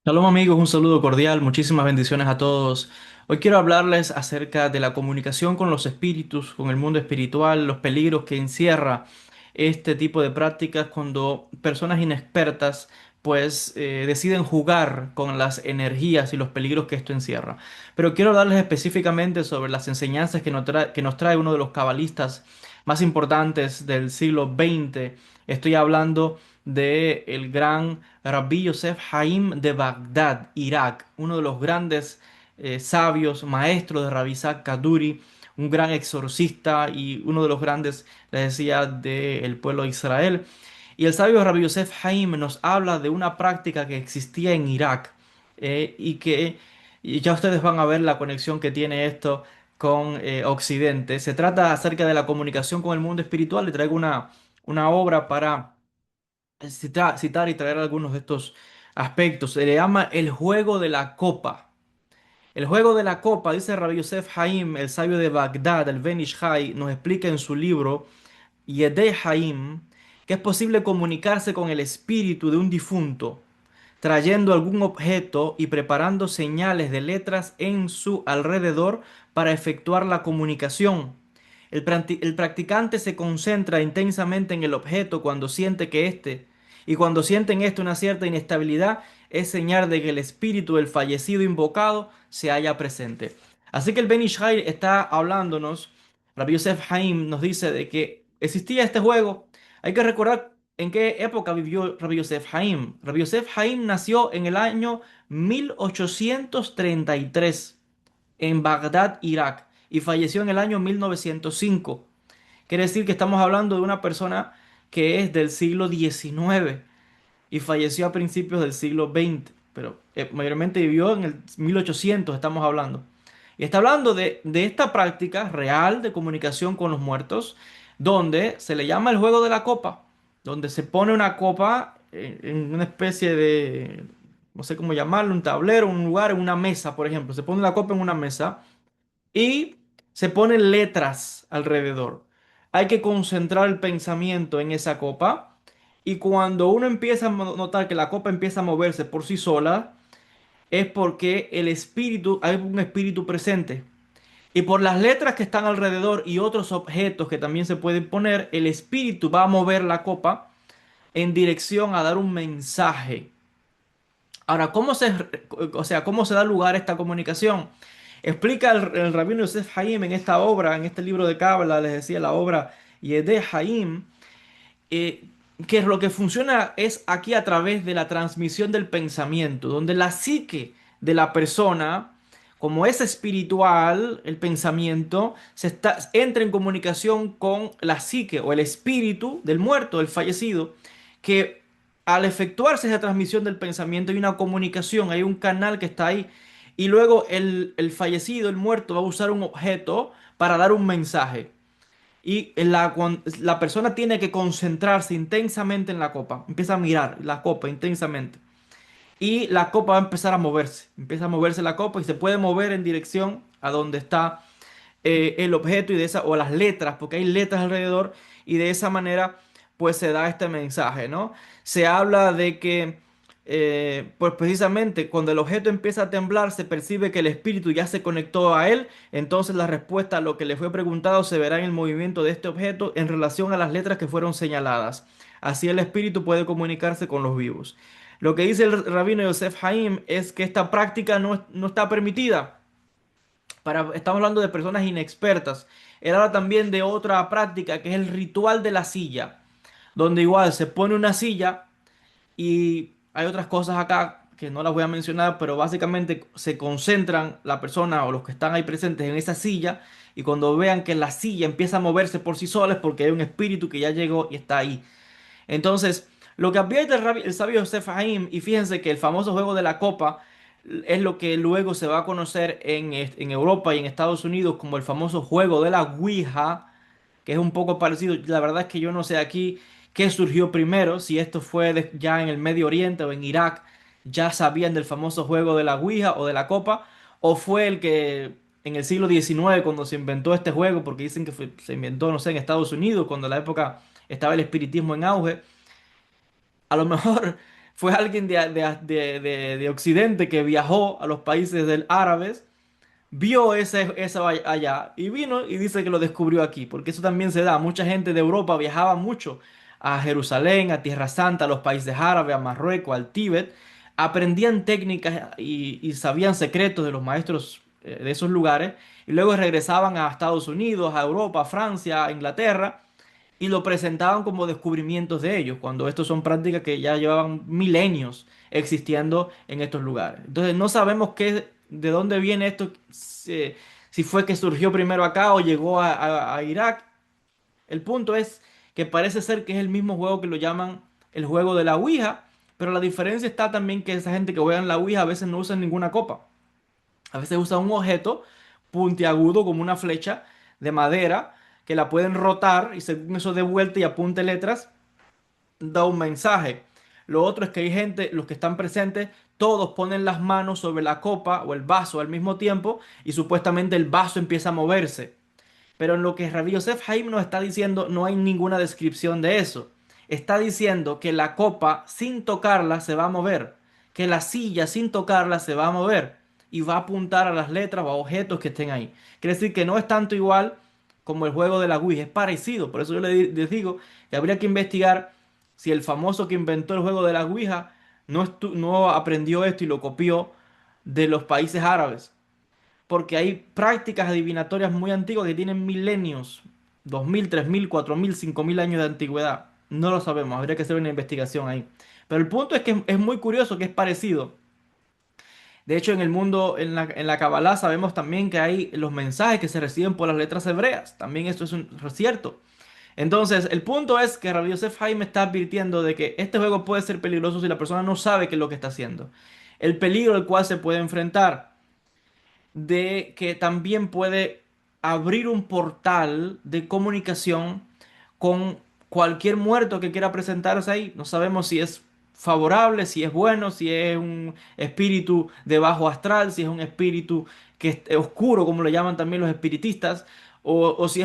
Shalom amigos, un saludo cordial, muchísimas bendiciones a todos. Hoy quiero hablarles acerca de la comunicación con los espíritus, con el mundo espiritual, los peligros que encierra este tipo de prácticas cuando personas inexpertas deciden jugar con las energías y los peligros que esto encierra. Pero quiero hablarles específicamente sobre las enseñanzas que nos trae uno de los cabalistas más importantes del siglo XX. Estoy hablando de el gran Rabbi Yosef Haim de Bagdad, Irak, uno de los grandes sabios, maestros de Rabbi Isaac Kaduri, un gran exorcista y uno de los grandes, les decía, del pueblo de Israel. Y el sabio Rabbi Yosef Haim nos habla de una práctica que existía en Irak y ya ustedes van a ver la conexión que tiene esto con Occidente. Se trata acerca de la comunicación con el mundo espiritual. Le traigo una obra para citar y traer algunos de estos aspectos. Se le llama el juego de la copa. El juego de la copa, dice Rabbi Yosef Haim, el sabio de Bagdad, el Ben Ish Hai, nos explica en su libro Yedei Haim que es posible comunicarse con el espíritu de un difunto, trayendo algún objeto y preparando señales de letras en su alrededor para efectuar la comunicación. El practicante se concentra intensamente en el objeto cuando siente que éste, y cuando siente en esto una cierta inestabilidad, es señal de que el espíritu del fallecido invocado se halla presente. Así que el Ben Ish Hai está hablándonos, Rabbi Yosef Haim nos dice de que existía este juego. Hay que recordar en qué época vivió Rabbi Yosef Haim. Rabbi Yosef Haim nació en el año 1833 en Bagdad, Irak, y falleció en el año 1905. Quiere decir que estamos hablando de una persona que es del siglo XIX y falleció a principios del siglo XX, pero mayormente vivió en el 1800, estamos hablando. Y está hablando de esta práctica real de comunicación con los muertos, donde se le llama el juego de la copa, donde se pone una copa en una especie de, no sé cómo llamarlo, un tablero, un lugar, en una mesa, por ejemplo. Se pone la copa en una mesa y se ponen letras alrededor. Hay que concentrar el pensamiento en esa copa y cuando uno empieza a notar que la copa empieza a moverse por sí sola, es porque el espíritu, hay un espíritu presente. Y por las letras que están alrededor y otros objetos que también se pueden poner, el espíritu va a mover la copa en dirección a dar un mensaje. Ahora, ¿cómo se da lugar a esta comunicación? Explica el rabino Yosef Haim en esta obra, en este libro de Cábala, les decía la obra Yedei Haim, eh, que lo que funciona es aquí a través de la transmisión del pensamiento, donde la psique de la persona, como es espiritual, el pensamiento, entra en comunicación con la psique o el espíritu del muerto, del fallecido, que al efectuarse esa transmisión del pensamiento hay una comunicación, hay un canal que está ahí, y luego el fallecido, el muerto, va a usar un objeto para dar un mensaje. Y la persona tiene que concentrarse intensamente en la copa. Empieza a mirar la copa intensamente. Y la copa va a empezar a moverse. Empieza a moverse la copa y se puede mover en dirección a donde está el objeto y o las letras, porque hay letras alrededor. Y de esa manera, pues se da este mensaje, ¿no? Se habla de que, pues precisamente cuando el objeto empieza a temblar, se percibe que el espíritu ya se conectó a él. Entonces la respuesta a lo que le fue preguntado se verá en el movimiento de este objeto en relación a las letras que fueron señaladas. Así el espíritu puede comunicarse con los vivos. Lo que dice el rabino Yosef Haim es que esta práctica no está permitida. Estamos hablando de personas inexpertas. Él habla también de otra práctica que es el ritual de la silla, donde igual se pone una silla y hay otras cosas acá que no las voy a mencionar, pero básicamente se concentran la persona o los que están ahí presentes en esa silla y cuando vean que la silla empieza a moverse por sí sola es porque hay un espíritu que ya llegó y está ahí. Entonces, lo que advierte el sabio Yosef Haim, y fíjense que el famoso juego de la copa es lo que luego se va a conocer en Europa y en Estados Unidos como el famoso juego de la Ouija, que es un poco parecido. La verdad es que yo no sé aquí qué surgió primero, si esto fue ya en el Medio Oriente o en Irak, ya sabían del famoso juego de la Ouija o de la copa, o fue el que en el siglo XIX cuando se inventó este juego, porque dicen que se inventó, no sé, en Estados Unidos, cuando en la época estaba el espiritismo en auge. A lo mejor fue alguien de Occidente que viajó a los países del árabes, vio ese allá y vino y dice que lo descubrió aquí, porque eso también se da. Mucha gente de Europa viajaba mucho a Jerusalén, a Tierra Santa, a los países árabes, a Marruecos, al Tíbet, aprendían técnicas y sabían secretos de los maestros de esos lugares y luego regresaban a Estados Unidos, a Europa, a Francia, a Inglaterra y lo presentaban como descubrimientos de ellos, cuando estos son prácticas que ya llevaban milenios existiendo en estos lugares. Entonces no sabemos de dónde viene esto, si fue que surgió primero acá o llegó a Irak. El punto es que parece ser que es el mismo juego que lo llaman el juego de la Ouija, pero la diferencia está también que esa gente que juega en la Ouija a veces no usa ninguna copa. A veces usan un objeto puntiagudo como una flecha de madera que la pueden rotar y según eso de vuelta y apunte letras, da un mensaje. Lo otro es que hay gente, los que están presentes, todos ponen las manos sobre la copa o el vaso al mismo tiempo y supuestamente el vaso empieza a moverse. Pero en lo que Rabbi Yosef Haim nos está diciendo, no hay ninguna descripción de eso. Está diciendo que la copa sin tocarla se va a mover, que la silla sin tocarla se va a mover y va a apuntar a las letras o a objetos que estén ahí. Quiere decir que no es tanto igual como el juego de la Ouija, es parecido. Por eso yo les digo que habría que investigar si el famoso que inventó el juego de la Ouija no aprendió esto y lo copió de los países árabes porque hay prácticas adivinatorias muy antiguas que tienen milenios, 2000, 3000, 4000, 5000 años de antigüedad. No lo sabemos, habría que hacer una investigación ahí. Pero el punto es que es muy curioso que es parecido. De hecho, en el mundo, en la Kabbalah, sabemos también que hay los mensajes que se reciben por las letras hebreas. También esto es cierto. Entonces, el punto es que Rabbi Yosef Haim está advirtiendo de que este juego puede ser peligroso si la persona no sabe qué es lo que está haciendo. El peligro al cual se puede enfrentar de que también puede abrir un portal de comunicación con cualquier muerto que quiera presentarse ahí. No sabemos si es favorable, si es bueno, si es un espíritu de bajo astral, si es un espíritu que es oscuro, como lo llaman también los espiritistas, o si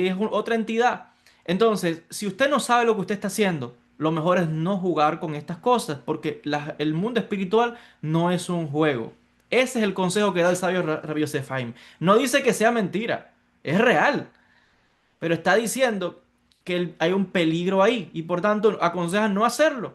es otra entidad. Entonces, si usted no sabe lo que usted está haciendo, lo mejor es no jugar con estas cosas, porque el mundo espiritual no es un juego. Ese es el consejo que da el sabio Rabbi Yosef Haim. No dice que sea mentira, es real, pero está diciendo que hay un peligro ahí y por tanto aconseja no hacerlo.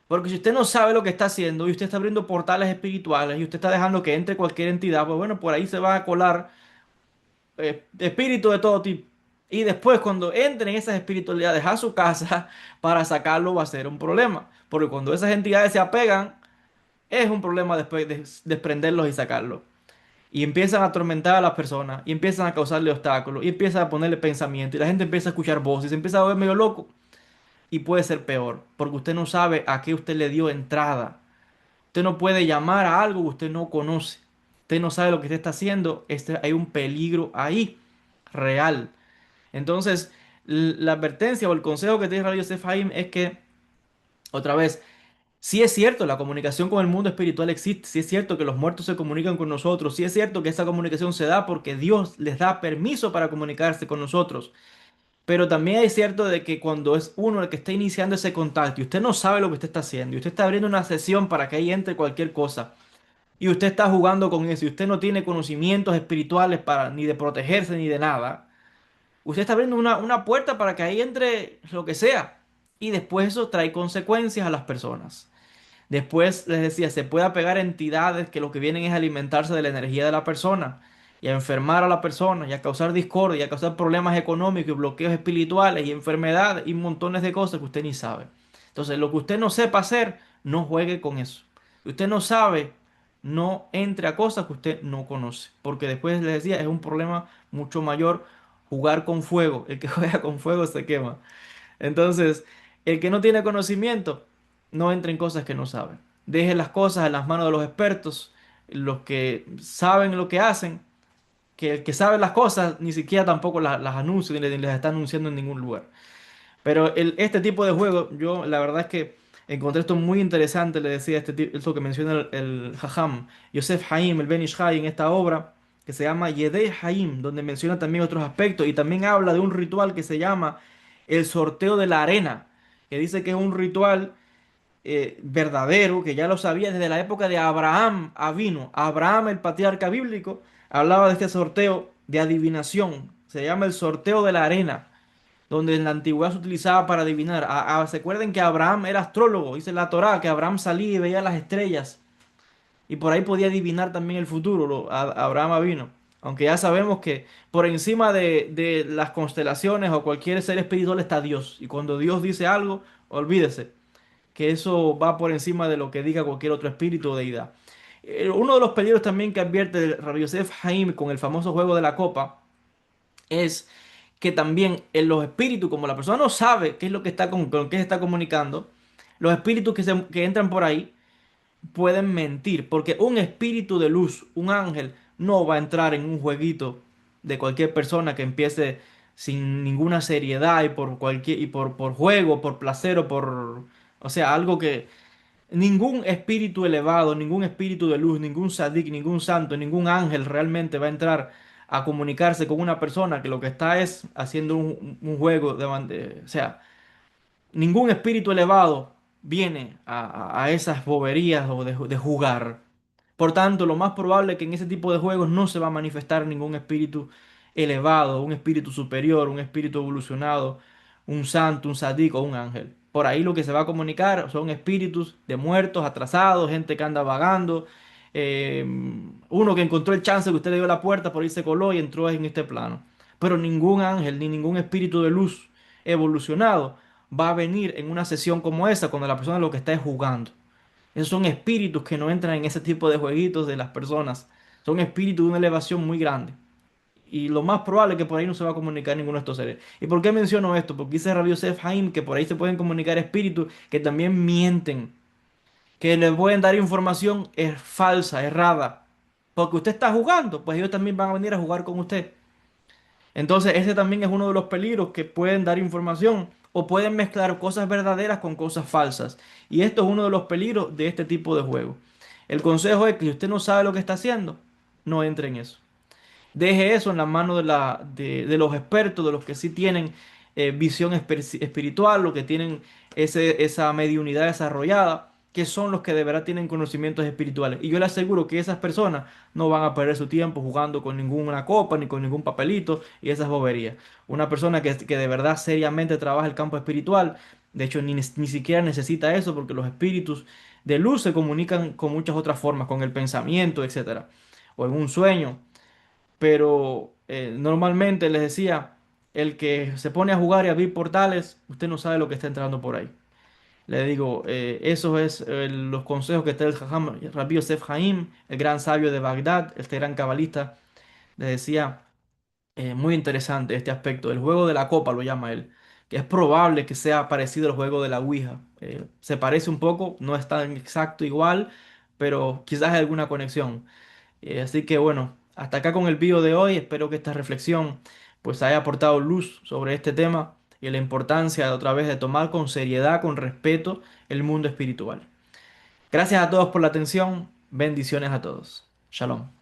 Porque si usted no sabe lo que está haciendo y usted está abriendo portales espirituales y usted está dejando que entre cualquier entidad, pues bueno, por ahí se va a colar espíritus de todo tipo. Y después cuando entren esas espiritualidades a su casa, para sacarlo va a ser un problema. Porque cuando esas entidades se apegan, es un problema después de desprenderlos y sacarlos. Y empiezan a atormentar a las personas, y empiezan a causarle obstáculos, y empiezan a ponerle pensamiento, y la gente empieza a escuchar voces, y se empieza a ver medio loco. Y puede ser peor, porque usted no sabe a qué usted le dio entrada. Usted no puede llamar a algo que usted no conoce. Usted no sabe lo que usted está haciendo. Hay un peligro ahí, real. Entonces, la advertencia o el consejo que tiene Radio Yosef Haim es que, otra vez, sí es cierto, la comunicación con el mundo espiritual existe, sí es cierto que los muertos se comunican con nosotros, sí es cierto que esa comunicación se da porque Dios les da permiso para comunicarse con nosotros, pero también es cierto de que cuando es uno el que está iniciando ese contacto y usted no sabe lo que usted está haciendo y usted está abriendo una sesión para que ahí entre cualquier cosa y usted está jugando con eso y usted no tiene conocimientos espirituales para ni de protegerse ni de nada, usted está abriendo una puerta para que ahí entre lo que sea y después eso trae consecuencias a las personas. Después les decía, se puede apegar a entidades que lo que vienen es alimentarse de la energía de la persona y a enfermar a la persona y a causar discordia y a causar problemas económicos y bloqueos espirituales y enfermedades y montones de cosas que usted ni sabe. Entonces, lo que usted no sepa hacer, no juegue con eso. Si usted no sabe, no entre a cosas que usted no conoce, porque después les decía, es un problema mucho mayor jugar con fuego. El que juega con fuego se quema. Entonces, el que no tiene conocimiento, no entre en cosas que no sabe. Deje las cosas en las manos de los expertos, los que saben lo que hacen, que el que sabe las cosas ni siquiera tampoco las anuncia ni las está anunciando en ningún lugar. Pero este tipo de juego, yo la verdad es que encontré esto muy interesante, le decía esto que menciona el Jajam, Yosef Haim, el Ben Ish Hai, en esta obra que se llama Yedei Haim, donde menciona también otros aspectos y también habla de un ritual que se llama el sorteo de la arena, que dice que es un ritual verdadero, que ya lo sabía desde la época de Abraham Avino. Abraham, el patriarca bíblico, hablaba de este sorteo de adivinación. Se llama el sorteo de la arena, donde en la antigüedad se utilizaba para adivinar. Se acuerdan que Abraham era astrólogo, dice la Torá, que Abraham salía y veía las estrellas y por ahí podía adivinar también el futuro, Abraham vino. Aunque ya sabemos que por encima de las constelaciones o cualquier ser espiritual está Dios. Y cuando Dios dice algo, olvídese que eso va por encima de lo que diga cualquier otro espíritu o deidad. Uno de los peligros también que advierte Rabbi Yosef Haim con el famoso juego de la copa es que también en los espíritus, como la persona no sabe qué es lo que está con qué se está comunicando, los espíritus que entran por ahí pueden mentir, porque un espíritu de luz, un ángel, no va a entrar en un jueguito de cualquier persona que empiece sin ninguna seriedad y por cualquier por juego, por placer o sea, algo que ningún espíritu elevado, ningún espíritu de luz, ningún sadik, ningún santo, ningún ángel realmente va a entrar a comunicarse con una persona que lo que está es haciendo un juego o sea, ningún espíritu elevado viene a esas boberías o de jugar. Por tanto, lo más probable es que en ese tipo de juegos no se va a manifestar ningún espíritu elevado, un espíritu superior, un espíritu evolucionado, un santo, un sádico o un ángel. Por ahí lo que se va a comunicar son espíritus de muertos, atrasados, gente que anda vagando, eh, uno que encontró el chance que usted le dio la puerta, por ahí se coló y entró en este plano. Pero ningún ángel ni ningún espíritu de luz evolucionado va a venir en una sesión como esa cuando la persona lo que está es jugando. Esos son espíritus que no entran en ese tipo de jueguitos de las personas. Son espíritus de una elevación muy grande. Y lo más probable es que por ahí no se va a comunicar ninguno de estos seres. ¿Y por qué menciono esto? Porque dice Rabbi Yosef Haim que por ahí se pueden comunicar espíritus que también mienten, que les pueden dar información es falsa, errada. Porque usted está jugando, pues ellos también van a venir a jugar con usted. Entonces, ese también es uno de los peligros que pueden dar información o pueden mezclar cosas verdaderas con cosas falsas. Y esto es uno de los peligros de este tipo de juego. El consejo es que si usted no sabe lo que está haciendo, no entre en eso. Deje eso en la mano de los expertos, de los que sí tienen visión espiritual, los que tienen esa mediunidad desarrollada, que son los que de verdad tienen conocimientos espirituales. Y yo le aseguro que esas personas no van a perder su tiempo jugando con ninguna copa ni con ningún papelito y esas boberías. Una persona que de verdad seriamente trabaja el campo espiritual, de hecho ni siquiera necesita eso porque los espíritus de luz se comunican con muchas otras formas, con el pensamiento, etcétera, o en un sueño. Pero normalmente les decía, el que se pone a jugar y a abrir portales, usted no sabe lo que está entrando por ahí. Le digo, eso es los consejos que está el Jajam Rabbi Yosef Haim, el gran sabio de Bagdad, este gran cabalista. Le decía, muy interesante este aspecto, el juego de la copa lo llama él, que es probable que sea parecido al juego de la Ouija. Se parece un poco, no es tan exacto igual, pero quizás hay alguna conexión. Así que bueno, hasta acá con el vídeo de hoy. Espero que esta reflexión pues haya aportado luz sobre este tema y la importancia de otra vez de tomar con seriedad, con respeto el mundo espiritual. Gracias a todos por la atención. Bendiciones a todos. Shalom.